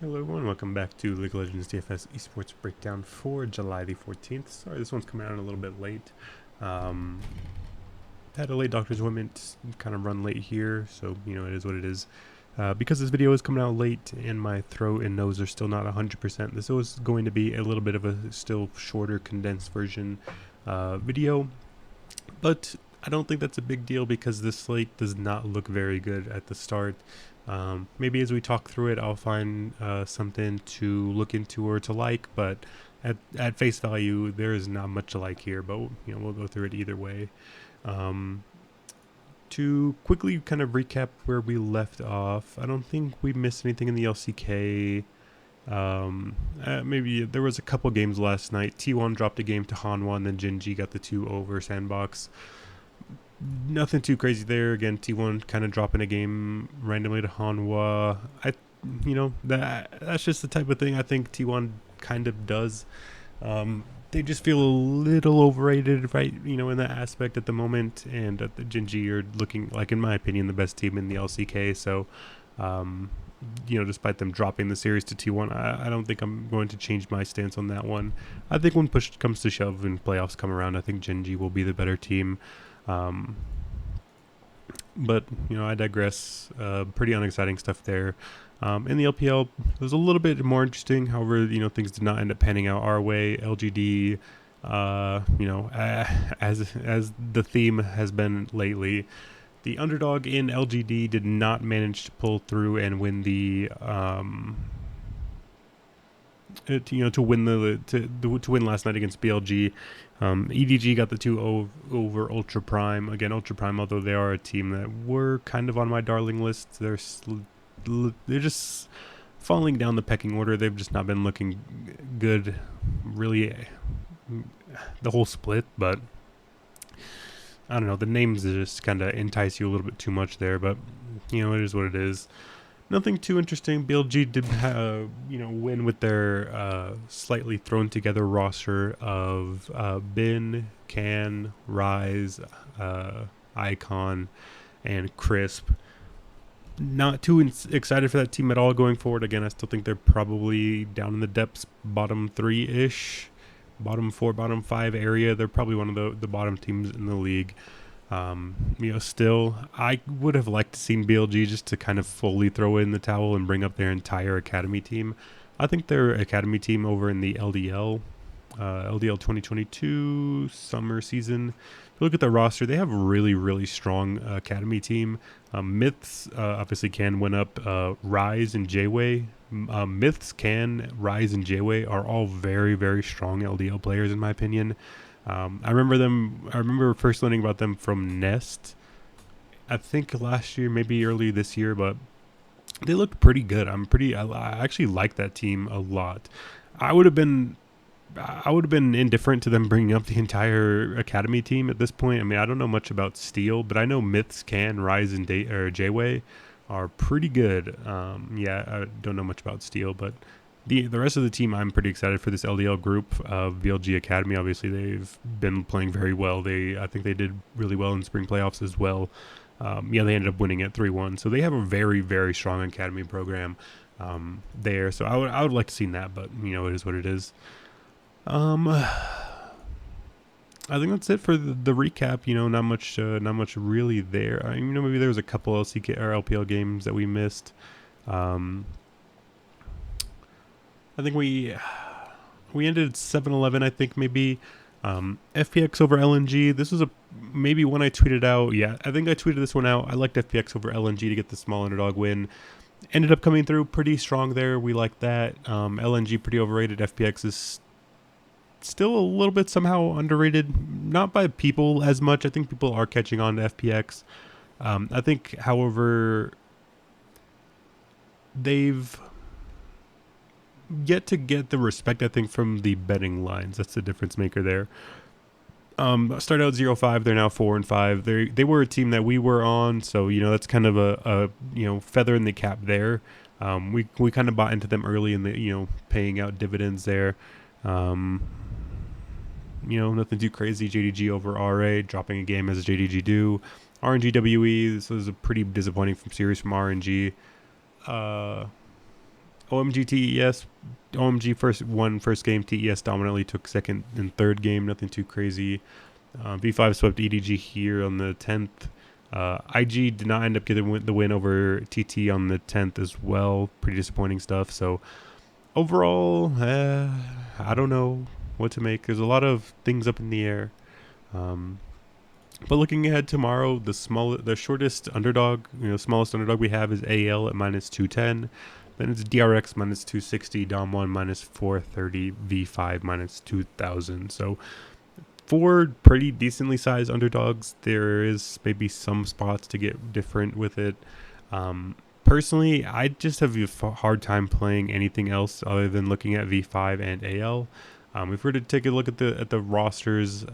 Hello everyone, welcome back to League of Legends DFS Esports Breakdown for July the 14th. Sorry, this one's coming out a little bit late. Had a late doctor's appointment, kind of run late here, so it is what it is. Because this video is coming out late and my throat and nose are still not 100%, this was going to be a little bit of a still shorter, condensed version video. But I don't think that's a big deal because this slate does not look very good at the start. Maybe as we talk through it, I'll find something to look into or to like, but at face value, there is not much to like here, but we'll go through it either way. To quickly kind of recap where we left off, I don't think we missed anything in the LCK. Maybe there was a couple games last night. T1 dropped a game to Hanwha, and then Genji got the 2 over Sandbox. Nothing too crazy there. Again, T1 kind of dropping a game randomly to Hanwha. That's just the type of thing I think T1 kind of does. They just feel a little overrated, right? In that aspect at the moment. And the Genji are looking like, in my opinion, the best team in the LCK. So, despite them dropping the series to T1, I don't think I'm going to change my stance on that one. I think when push comes to shove and playoffs come around, I think Genji will be the better team. But I digress. Pretty unexciting stuff there. In the LPL, it was a little bit more interesting. However, things did not end up panning out our way. LGD, as the theme has been lately, the underdog in LGD did not manage to pull through and win the to win last night against BLG. EDG got the 2 over Ultra Prime. Again, Ultra Prime, although they are a team that were kind of on my darling list, they're just falling down the pecking order. They've just not been looking good, really, the whole split. But I don't know, the names just kind of entice you a little bit too much there. But it is what it is. Nothing too interesting. BLG did, win with their slightly thrown together roster of Bin, Can, Rise, Icon, and Crisp. Not too excited for that team at all going forward. Again, I still think they're probably down in the depths, bottom 3-ish, bottom 4, bottom 5 area. They're probably one of the bottom teams in the league. Still, I would have liked to seen BLG just to kind of fully throw in the towel and bring up their entire academy team. I think their academy team over in the LDL 2022 summer season, if you look at the roster, they have a really, really strong academy team. Myths obviously can win up. Rise and J-Way. Myths, Can, Rise, and J-Way are all very, very strong LDL players in my opinion. I remember first learning about them from Nest, I think last year, maybe early this year, but they looked pretty good. I actually like that team a lot. I would have been indifferent to them bringing up the entire academy team at this point. I mean, I don't know much about Steel, but I know Myths, Can, Rise, and J-Way are pretty good. I don't know much about Steel, but the rest of the team, I'm pretty excited for this LDL group of VLG Academy. Obviously, they've been playing very well. I think they did really well in spring playoffs as well. They ended up winning at 3-1. So they have a very, very strong academy program there. So I would like to see that, but it is what it is. I think that's it for the recap. Not much really there. Maybe there was a couple LCK or LPL games that we missed. I think we ended 7-11, I think, maybe. FPX over LNG. This was maybe one I tweeted out. Yeah, I think I tweeted this one out. I liked FPX over LNG to get the small underdog win. Ended up coming through pretty strong there. We like that. LNG pretty overrated. FPX is still a little bit somehow underrated. Not by people as much. I think people are catching on to FPX. I think, however, they've yet to get the respect, I think, from the betting lines. That's the difference maker there. Started out 0-5, they're now 4-5. They were a team that we were on, so that's kind of a feather in the cap there. We kind of bought into them early in the paying out dividends there. Nothing too crazy. JDG over RA, dropping a game as JDG do. RNG WE, this was a pretty disappointing series from RNG. OMG TES, OMG first game. TES dominantly took second and third game. Nothing too crazy. V5 swept EDG here on the 10th. IG did not end up getting the win over TT on the 10th as well. Pretty disappointing stuff. So overall, I don't know what to make. There's a lot of things up in the air. But looking ahead tomorrow, the shortest underdog, smallest underdog we have is AL at -210. Then it's DRX -260, Dom1 -430, V5 -2000. So 4 pretty decently sized underdogs. There is maybe some spots to get different with it. Personally, I just have a hard time playing anything else other than looking at V5 and AL. If we were to take a look at the rosters,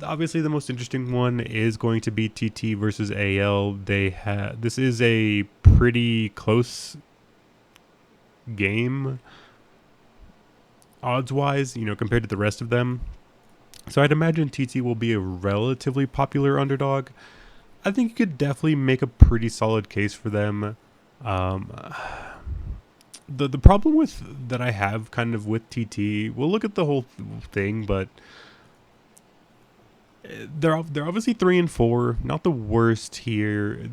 obviously the most interesting one is going to be TT versus AL. This is a pretty close game odds-wise, compared to the rest of them. So I'd imagine TT will be a relatively popular underdog. I think you could definitely make a pretty solid case for them. The problem that I have kind of with TT, we'll look at the whole thing, but they're obviously 3 and 4, not the worst here.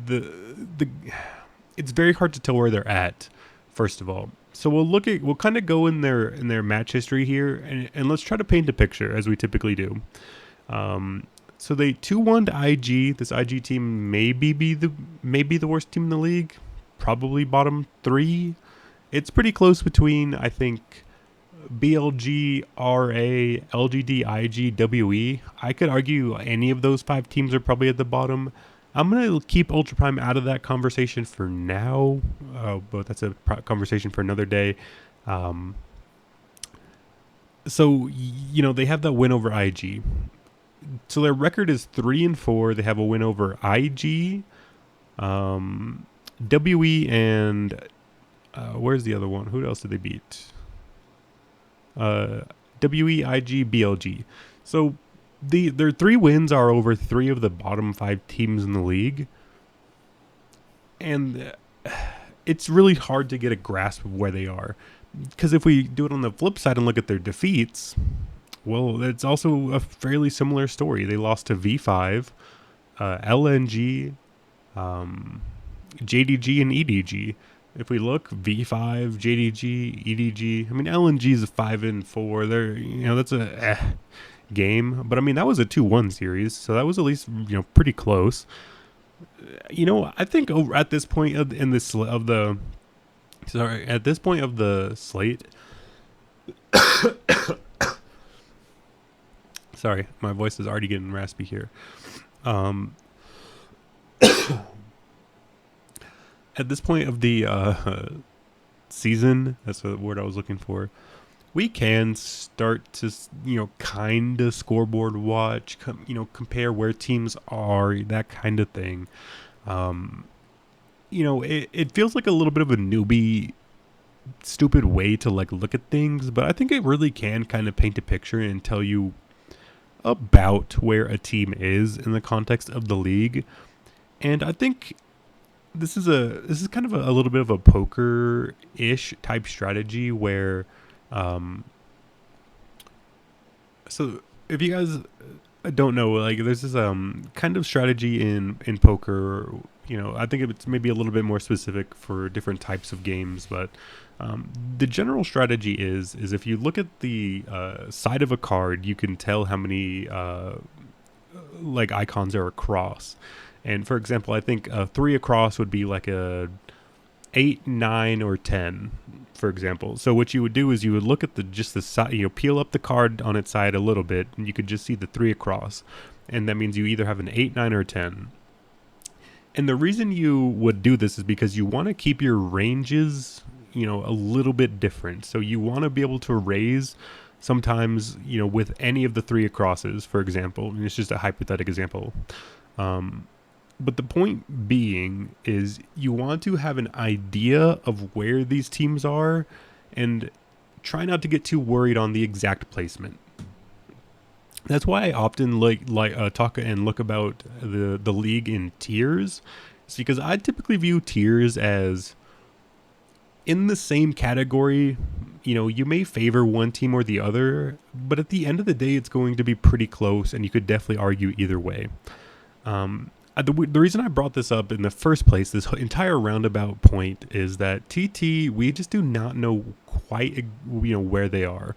It's very hard to tell where they're at, first of all. So we'll kind of go in their match history here, and let's try to paint a picture as we typically do. So they 2-1 to IG. This IG team may be the worst team in the league, probably bottom 3. It's pretty close between, I think, BLG, RA, LGD, IG, WE. I could argue any of those 5 teams are probably at the bottom. I'm going to keep Ultra Prime out of that conversation for now, but that's a conversation for another day. So, they have that win over IG. So their record is 3 and 4. They have a win over IG, WE, and where's the other one? Who else did they beat? WE, IG, BLG. So their 3 wins are over 3 of the bottom 5 teams in the league. And it's really hard to get a grasp of where they are. Because if we do it on the flip side and look at their defeats, well, it's also a fairly similar story. They lost to V5, LNG, JDG, and EDG. If we look, V5, JDG, EDG, LNG is a 5 and 4. They're, that's a game. But that was a 2-1 series, so that was at least, pretty close. I think at this point at this point of the slate, sorry, my voice is already getting raspy here. At this point of the season, that's the word I was looking for, we can start to, kind of scoreboard watch, compare where teams are, that kind of thing. It feels like a little bit of a newbie, stupid way to look at things, but I think it really can kind of paint a picture and tell you about where a team is in the context of the league. And I think this is kind of a little bit of a poker-ish type strategy where, so if you guys don't know, there's this kind of strategy in poker. I think it's maybe a little bit more specific for different types of games, but the general strategy is if you look at the side of a card, you can tell how many icons are across. And for example, I think 3 across would be like a 8, 9, or 10, for example. So what you would do is you would look at the side, peel up the card on its side a little bit, and you could just see the 3 across. And that means you either have an 8, 9, or 10. And the reason you would do this is because you want to keep your ranges, a little bit different. So you want to be able to raise sometimes, with any of the 3 acrosses, for example. And it's just a hypothetical example. But the point being is you want to have an idea of where these teams are and try not to get too worried on the exact placement. That's why I often talk and look about the league in tiers. It's because I typically view tiers as in the same category. You may favor one team or the other, but at the end of the day, it's going to be pretty close, and you could definitely argue either way. The reason I brought this up in the first place, this entire roundabout point, is that TT, we just do not know quite, where they are.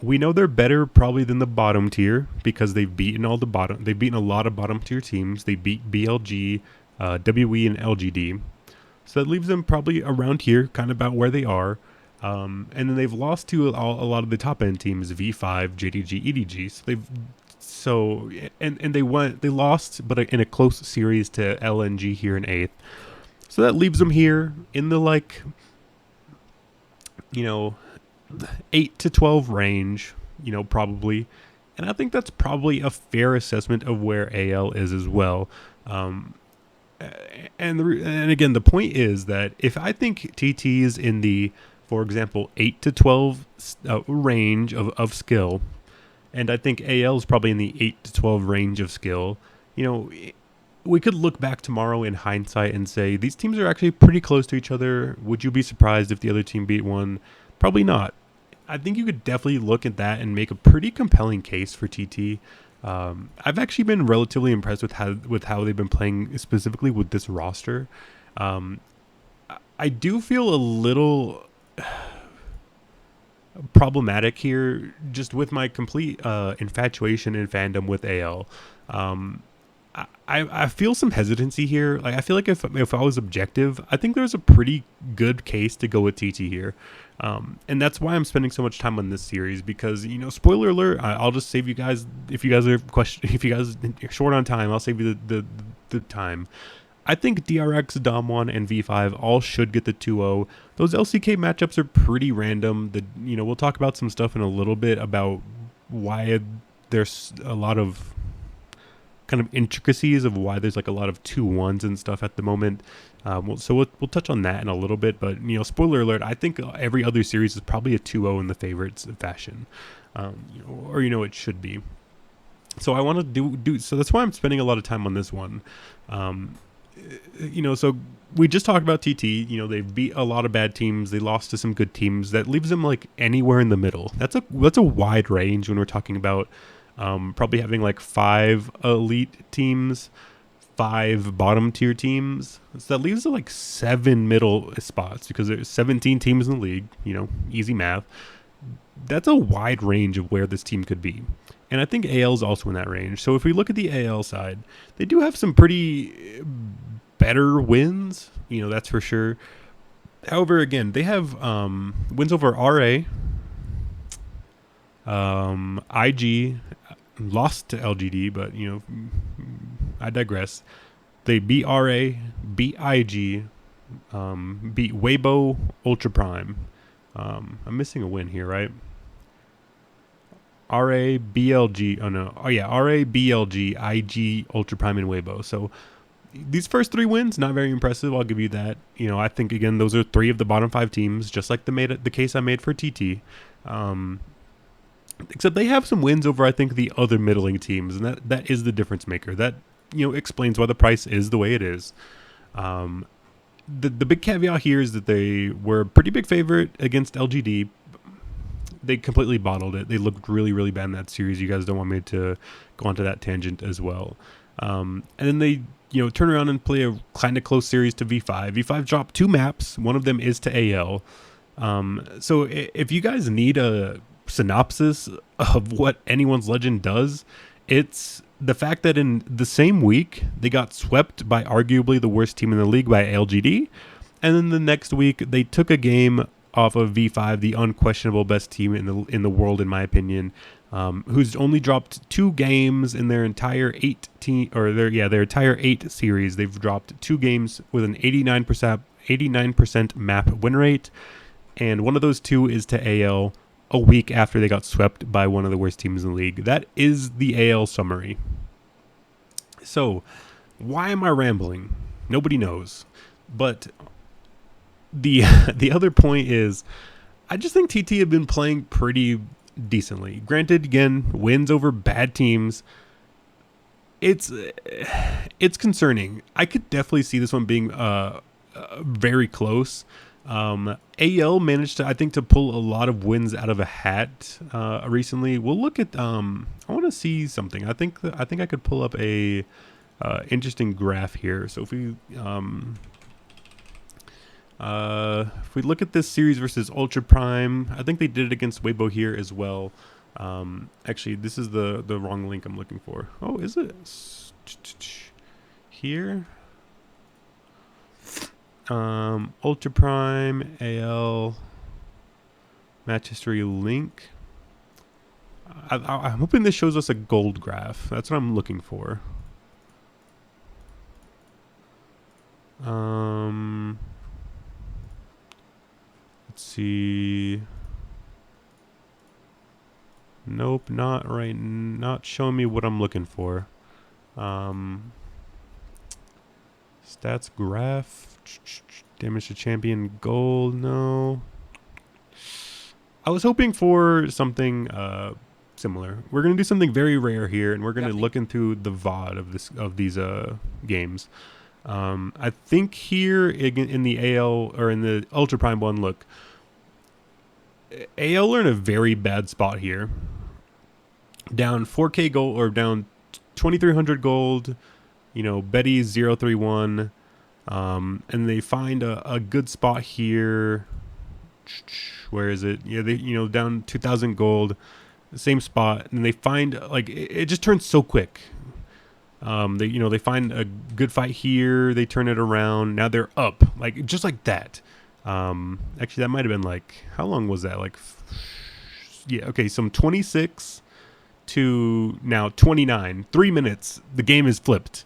We know they're better probably than the bottom tier because they've beaten a lot of bottom tier teams. They beat BLG, WE, and LGD. So that leaves them probably around here, kind of about where they are. And then they've lost to a lot of the top end teams, V5, JDG, EDG. They lost, but in a close series to LNG here in 8th. So that leaves them here in the 8 to 12 range, probably. And I think that's probably a fair assessment of where AL is as well. And again, the point is that if I think TT is in the, for example, 8 to 12 range of skill, and I think AL is probably in the 8 to 12 range of skill, we could look back tomorrow in hindsight and say these teams are actually pretty close to each other. Would you be surprised if the other team beat one? Probably not. I think you could definitely look at that and make a pretty compelling case for TT. I've actually been relatively impressed with how they've been playing, specifically with this roster. I do feel a little problematic here, just with my complete infatuation and fandom with AL. I feel some hesitancy here. I feel like if I was objective, I think there's a pretty good case to go with TT here. And that's why I'm spending so much time on this series, because, spoiler alert, I'll just save you guys. If you guys are short on time, I'll save you the time. I think DRX, Dom1, and V5 all should get the 2-0. Those LCK matchups are pretty random. We'll talk about some stuff in a little bit about why there's a lot of kind of intricacies of why there's a lot of 2-1s and stuff at the moment. We'll touch on that in a little bit, but spoiler alert, I think every other series is probably a 2-0 in the favorites fashion, or it should be. So I want to do so that's why I'm spending a lot of time on this one. So we just talked about TT. They've beat a lot of bad teams. They lost to some good teams. That leaves them anywhere in the middle. That's a wide range when we're talking about probably having 5 elite teams, 5 bottom tier teams. So that leaves 7 middle spots, because there's 17 teams in the league. Easy math. That's a wide range of where this team could be. And I think AL is also in that range. So if we look at the AL side, they do have some pretty better wins, that's for sure. However, again, they have wins over RA, IG, lost to LGD, but, I digress. They beat RA, beat IG, beat Weibo, Ultra Prime. I'm missing a win here, right? RA, BLG, RA, BLG, IG, Ultra Prime, and Weibo. So these first 3 wins, not very impressive. I'll give you that. I think, again, those are 3 of the bottom 5 teams, just like the case I made for TT. Except they have some wins over, I think, the other middling teams, and that is the difference maker. That, explains why the price is the way it is. The big caveat here is that they were a pretty big favorite against LGD. They completely bottled it. They looked really, really bad in that series. You guys don't want me to go onto that tangent as well. And then they, turn around and play a kind of close series to V5. V5 dropped 2 maps. One of them is to AL. So if you guys need a synopsis of what Anyone's Legend does, it's the fact that in the same week, they got swept by arguably the worst team in the league by LGD. And then the next week, they took a game off of V5, the unquestionable best team in the world, in my opinion, who's only dropped 2 games in their entire 8 series. They've dropped 2 games with an 89% map win rate, and one of those 2 is to AL a week after they got swept by one of the worst teams in the league. That is the AL summary. So, why am I rambling? Nobody knows, but the other point is, I just think TT have been playing pretty decently. Granted, again, wins over bad teams. It's concerning. I could definitely see this one being very close. AL managed to, I think, to pull a lot of wins out of a hat recently. We'll look at. I want to see something. I think I could pull up a interesting graph here. So if we look at this series versus Ultra Prime, I think they did it against Weibo here as well. Actually, this is the wrong link I'm looking for. Oh, is it here? Ultra Prime AL match history link. I'm hoping this shows us a gold graph. That's what I'm looking for. Let's see. Nope, not right. Not showing me what I'm looking for. Stats graph. Damage to champion gold. No. I was hoping for something similar. We're gonna do something very rare here, and we're gonna look into the VOD of these games. I think here in the AL or in the Ultra Prime one, look, AL are in a very bad spot here. Down 4K gold or down 2,300 gold. You know, Betty's 031. And they find a good spot here. Where is it? Yeah, they down 2,000 gold, same spot, and they find like it just turns so quick. They find a good fight here. They turn it around. Now they're up, like just like that. Actually, that might have been like, how long was that? Like, yeah, okay, some 26 to now 29. 3 minutes. The game is flipped.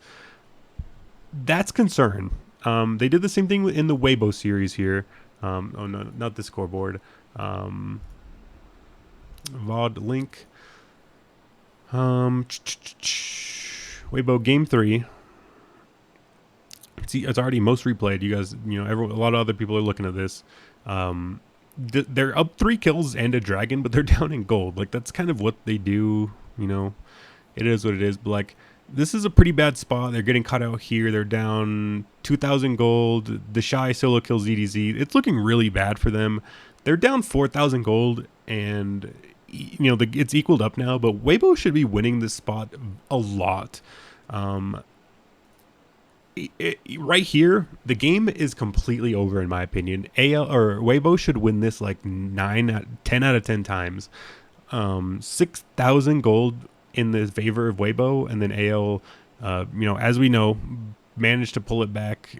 That's concern. They did the same thing in the Weibo series here. Oh no, not the scoreboard. VOD link. Weibo game 3. See, it's already most replayed. You guys, a lot of other people are looking at this. They're up 3 kills and a dragon, but they're down in gold. Like, that's kind of what they do. It is what it is. But like, this is a pretty bad spot. They're getting caught out here. They're down 2,000 gold. The Shy solo kills ZDZ. It's looking really bad for them. They're down 4,000 gold, and it's equaled up now. But Weibo should be winning this spot a lot. Right here, the game is completely over in my opinion. AL or Weibo should win this like 10 out of 10 times. 6,000 gold in the favor of Weibo, and then AL, as we know, managed to pull it back,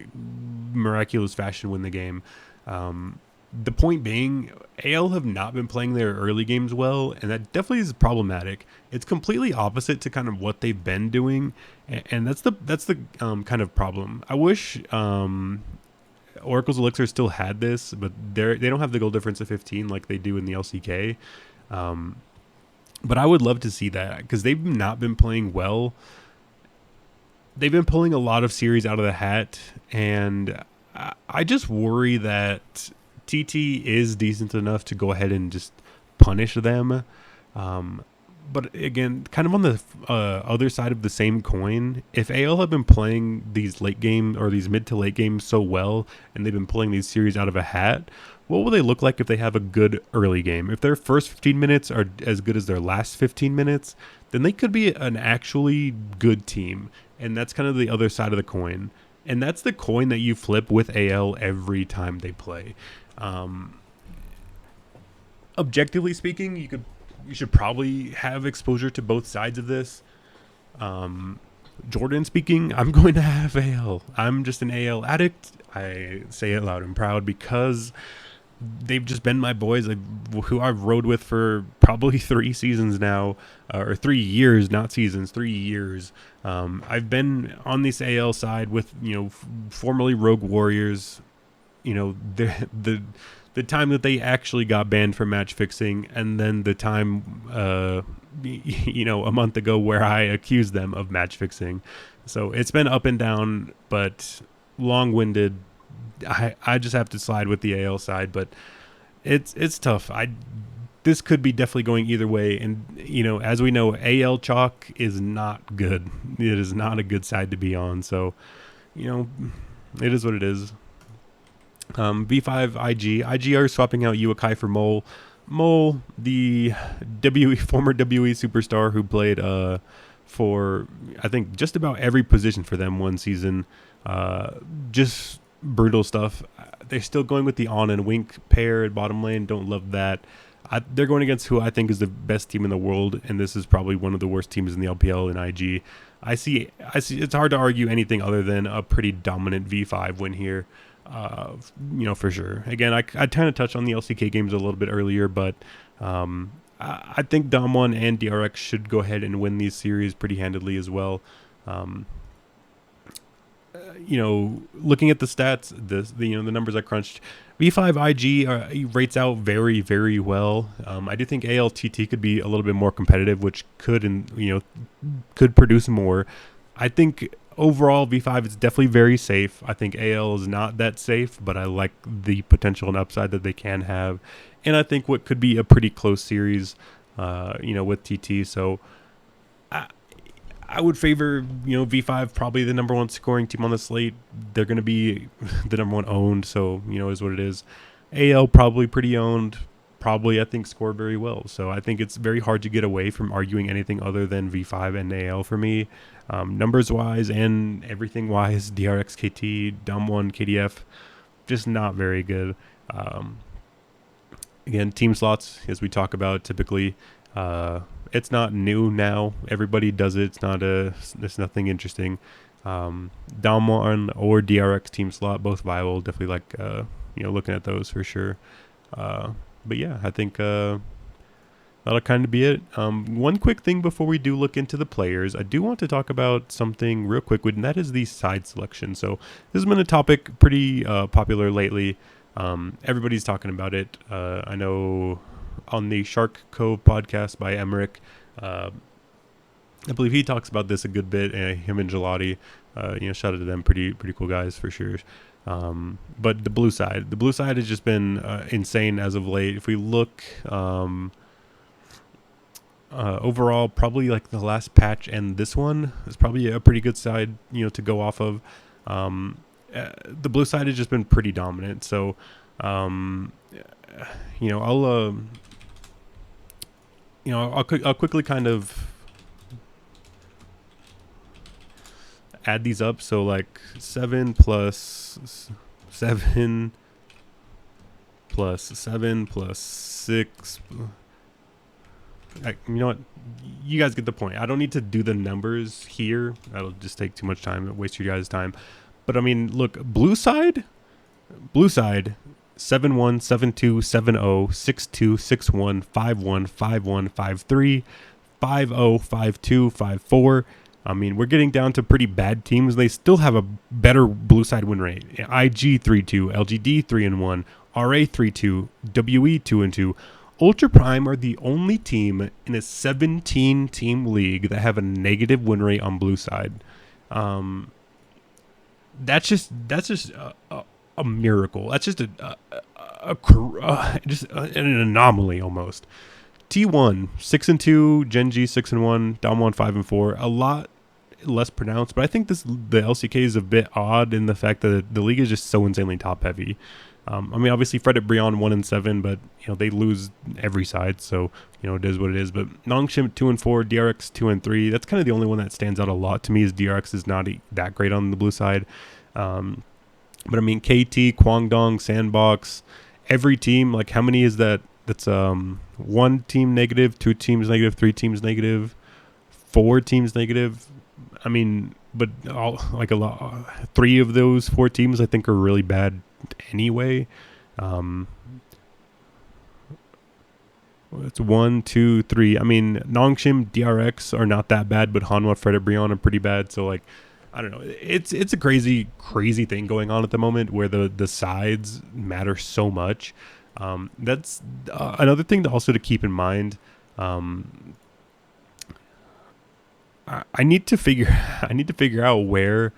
miraculous fashion, win the game. The point being, AL have not been playing their early games well, and that definitely is problematic. It's completely opposite to kind of what they've been doing, and that's the kind of problem. I wish Oracle's Elixir still had this, but they don't have the goal difference of 15 like they do in the LCK. But I would love to see that, because they've not been playing well. They've been pulling a lot of series out of the hat, and I just worry that TT is decent enough to go ahead and just punish them. But again, kind of on the other side of the same coin, if AL have been playing these late game or these mid to late games so well, and they've been pulling these series out of a hat, what will they look like if they have a good early game? If their first 15 minutes are as good as their last 15 minutes, then they could be an actually good team. And that's kind of the other side of the coin. And that's the coin that you flip with AL every time they play. Objectively speaking, you should probably have exposure to both sides of this. Jordan speaking, I'm going to have AL. I'm just an AL addict. I say it loud and proud because they've just been my boys, who I've rode with for probably 3 seasons now, or 3 years, not seasons, 3 years. I've been on this AL side with, formerly Rogue Warriors. The time that they actually got banned for match fixing, and then the time, a month ago where I accused them of match fixing. So it's been up and down, but long-winded. I just have to slide with the AL side, but it's tough. This could be definitely going either way, and as we know, AL chalk is not good. It is not a good side to be on. So, it is what it is. V5 IG are swapping out Uakai for Mole. Mole, the former WE superstar who played for I think just about every position for them one season. Just brutal stuff. They're still going with the on and wink pair at bottom lane. Don't love that. They're going against who I think is the best team in the world, and this is probably one of the worst teams in the LPL in IG. I see. It's hard to argue anything other than a pretty dominant V5 win here. For sure. Again, I kind of touched on the LCK games a little bit earlier, but I think Damwon and DRX should go ahead and win these series pretty handedly as well. Looking at the stats, the numbers I crunched, V5 IG rates out very, very well. I do think ALTT could be a little bit more competitive, which could produce more. I think overall V5 is definitely very safe. I think AL is not that safe, but I like the potential and upside that they can have, and I think what could be a pretty close series, with TT. So I would favor, V5 probably the number one scoring team on the slate. They're going to be the number one owned, so, is what it is. AL probably pretty owned, probably, I think, score very well. So I think it's very hard to get away from arguing anything other than V5 and AL for me. Numbers-wise and everything-wise, DRX, KT, Damwon, KDF, just not very good. Again, team slots, as we talk about typically, it's not new now. Everybody does it. It's nothing interesting. Damwon or DRX team slot, both viable. Definitely like, looking at those for sure. But yeah, I think that'll kind of be it. One quick thing before we do look into the players, I do want to talk about something real quick, and that is the side selection. So this has been a topic pretty popular lately. Everybody's talking about it. I know on the Shark Cove podcast by Emmerich, I believe he talks about this a good bit. Him and Gelati, shout out to them, pretty cool guys for sure. But the blue side has just been insane as of late. If we look overall, probably like the last patch and this one is probably a pretty good side, to go off of. The blue side has just been pretty dominant. So, I'll quickly kind of add these up. So like 7 plus 7 plus 7 plus 6. You know what? You guys get the point. I don't need to do the numbers here. That'll just take too much time, waste your guys' time. But I mean, look, blue side, 7-1, 7-2, 7-0, 6-2, 6-1, 5-1, 5-1, 5-3, 5-0, 5-2, 5-4. I mean, we're getting down to pretty bad teams. They still have a better blue side win rate. IG 3-2, LGD 3-1, RA 3-2, WE 2-2. Ultra Prime are the only team in a 17-team league that have a negative win rate on blue side. That's just a miracle. That's just an anomaly almost. T1 6-2, Genji 6-1, Damwon 5-4. A lot less pronounced, but I think the LCK is a bit odd in the fact that the league is just so insanely top heavy. I mean, obviously Fred at Brion 1-7, but they lose every side, so it is what it is. But Nongshim 2-4, DRX 2-3. That's kind of the only one that stands out a lot to me. Is DRX is not that great on the blue side. But I mean, KT, Kwangdong, Sandbox, every team. Like, how many is that? That's one team negative, 2 teams negative, 3 teams negative, 4 teams negative. I mean, but a lot. 3 of those 4 teams I think are really bad anyway. It's 1, 2, 3. I mean, Nongshim, DRX are not that bad, but Hanwha, Fred, Brion are pretty bad. So like, I don't know. It's a crazy thing going on at the moment where the sides matter so much. That's another thing to keep in mind. I need to figure out where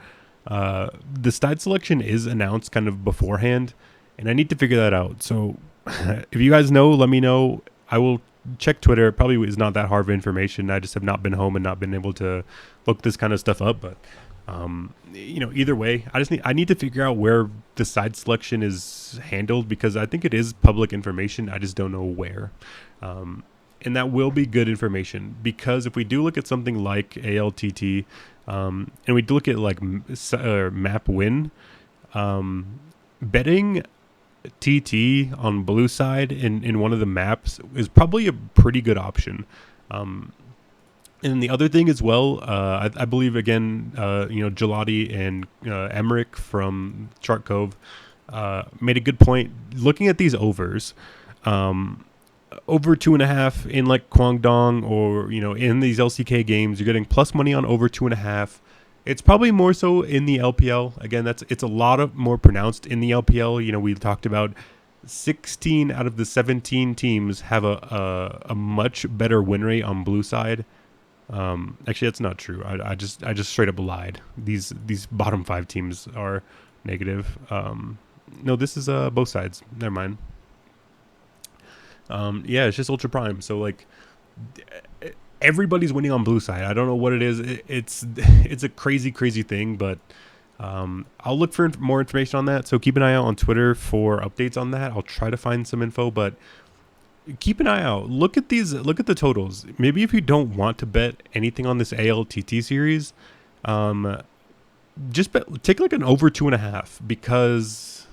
the side selection is announced kind of beforehand, and I need to figure that out. So if you guys know, let me know. I will check Twitter. It probably is not that hard of information. I just have not been home and not been able to look this kind of stuff up. But Either way, I need to figure out where the side selection is handled, because I think it is public information. I just don't know where. And that will be good information, because if we do look at something like ALTT, and we look at like map win, betting TT on blue side in one of the maps is probably a pretty good option. And the other thing as well, I believe, again, Gelati and Emmerich from Chart Cove made a good point. Looking at these overs, over 2.5 in like Kwangdong, or in these LCK games, you're getting plus money on over 2.5. It's probably more so in the LPL. Again, it's a lot of more pronounced in the LPL. We talked about 16 out of the 17 teams have a much better win rate on blue side. Actually, that's not true. I just straight up lied. These bottom 5 teams are negative. No, this is both sides. Never mind. Yeah, it's just Ultra Prime. So like, everybody's winning on blue side. I don't know what it is. It's a crazy thing, but I'll look for more information on that. So keep an eye out on Twitter for updates on that. I'll try to find some info, but keep an eye out. Look at the totals. Maybe if you don't want to bet anything on this ALTT series, just take like an over 2.5, because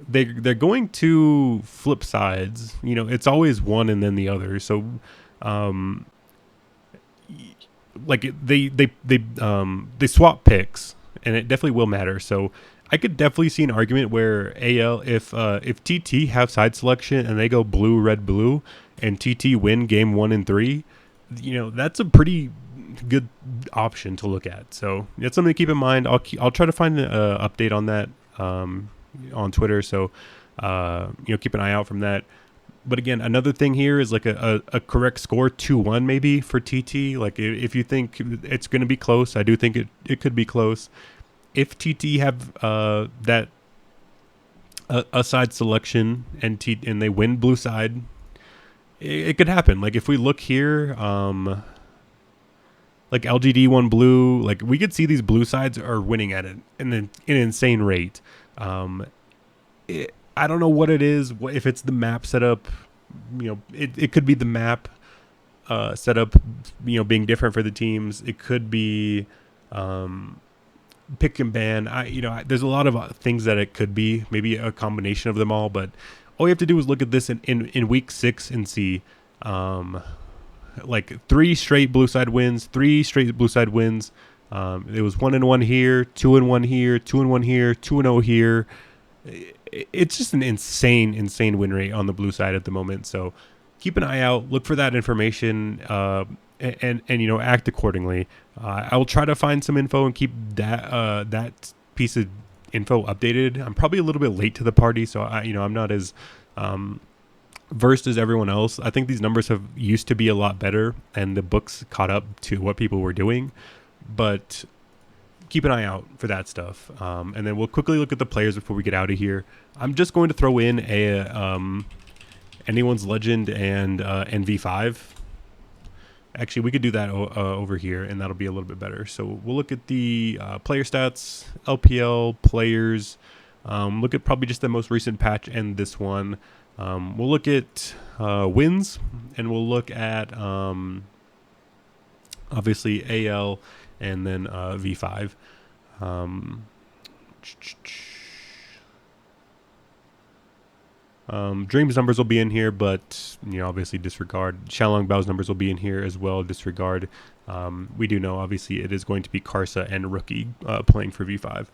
they're going to flip sides. It's always one and then the other. So like they swap picks, and it definitely will matter. So I could definitely see an argument where if TT have side selection and they go blue, red, blue, and TT win game 1 and 3, that's a pretty good option to look at. So that's something to keep in mind. I'll try to find an update on that on Twitter. So keep an eye out from that. But again, another thing here is like a correct score, 2-1 maybe for TT. Like if you think it's going to be close, I do think it could be close. If TT have that a side selection and they win blue side, it could happen. Like if we look here, like LGD won blue, like we could see these blue sides are winning at an insane rate. I don't know what it is. If it's the map setup, it could be the map setup, being different for the teams. It could be pick and ban. There's a lot of things that it could be. Maybe a combination of them all. But all you have to do is look at this in week 6 and see, like 3 straight blue side wins, 3 straight blue side wins. It was 1-1 here, 2-1 here, 2-1 here, 2-0 here. It's just an insane win rate on the blue side at the moment. So keep an eye out, look for that information, and act accordingly. I will try to find some info and keep that piece of info updated. I'm probably a little bit late to the party, so I'm not as versed as everyone else. I think these numbers used to be a lot better, and the books caught up to what people were doing, but keep an eye out for that stuff. And then we'll quickly look at the players before we get out of here. I'm just going to throw in anyone's legend and V5. Actually, we could do that over here, and that'll be a little bit better. So we'll look at the player stats, LPL, players. Look at probably just the most recent patch and this one. We'll look at wins, and we'll look at obviously AL, and then V5. Dream's numbers will be in here, but obviously disregard. Shalong Bao's numbers will be in here as well, disregard. We do know obviously it is going to be Karsa and Rookie playing for V5.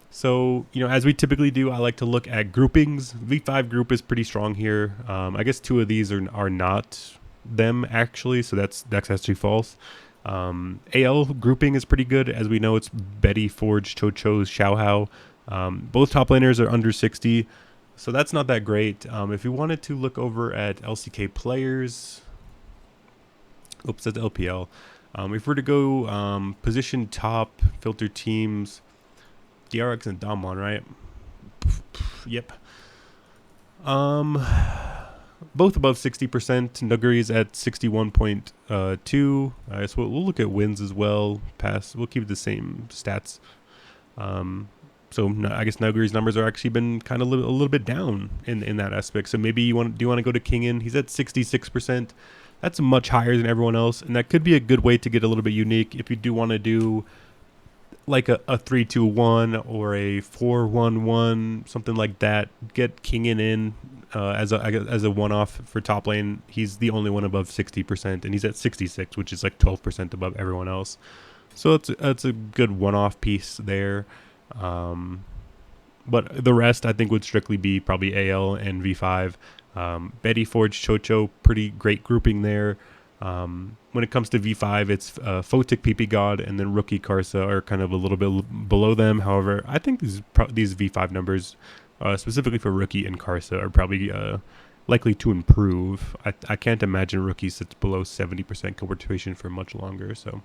So as we typically do, I like to look at groupings. V5 group is pretty strong here. I guess 2 of these are not them actually, so that's actually false. AL grouping is pretty good. As we know, it's Betty, Forge, Cho-Cho's, Xiaohao. Both top laners are under 60, so that's not that great. If we wanted to look over at LCK players, oops, that's LPL. If we're to go position top, filter teams, DRX and Damwon, right? Yep. both above 60%. Nuggery's at 61.2. So we'll look at wins as well. We'll keep the same stats. So I guess Nuggery's numbers are actually been kind of a little bit down in that aspect. So maybe do you want to go to King In? He's at 66%. That's much higher than everyone else, and that could be a good way to get a little bit unique if you do want to do like a 3-2-1 or a 4-1-1, something like that. Get King in as a one-off for top lane. He's the only one above 60%, and he's at 66, which is like 12% above everyone else. So it's a good one-off piece there. But the rest I think would strictly be probably AL and V5. Betty, Forge, Chocho, pretty great grouping there. When it comes to V5, it's Photic, PP God, and then Rookie Karsa are kind of a little bit below them. However, I think these V5 numbers, specifically for Rookie and Karsa, are probably likely to improve. I can't imagine Rookie sits below 70% conversion for much longer. So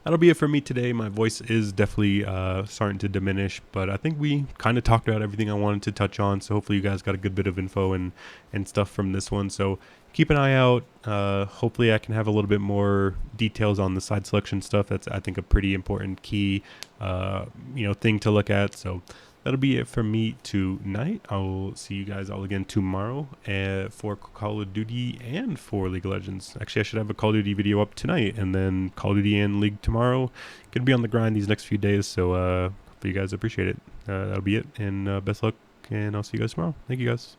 that'll be it for me today. My voice is definitely starting to diminish, but I think we kind of talked about everything I wanted to touch on. So hopefully you guys got a good bit of info and stuff from this one. So keep an eye out. Hopefully I can have a little bit more details on the side selection stuff. That's, I think, a pretty important key thing to look at. So that'll be it for me tonight. I'll see you guys all again tomorrow for Call of Duty and for League of Legends. Actually, I should have a Call of Duty video up tonight, and then Call of Duty and League tomorrow. Gonna be on the grind these next few days, so hopefully you guys appreciate it. That'll be it, and best luck, and I'll see you guys tomorrow. Thank you, guys.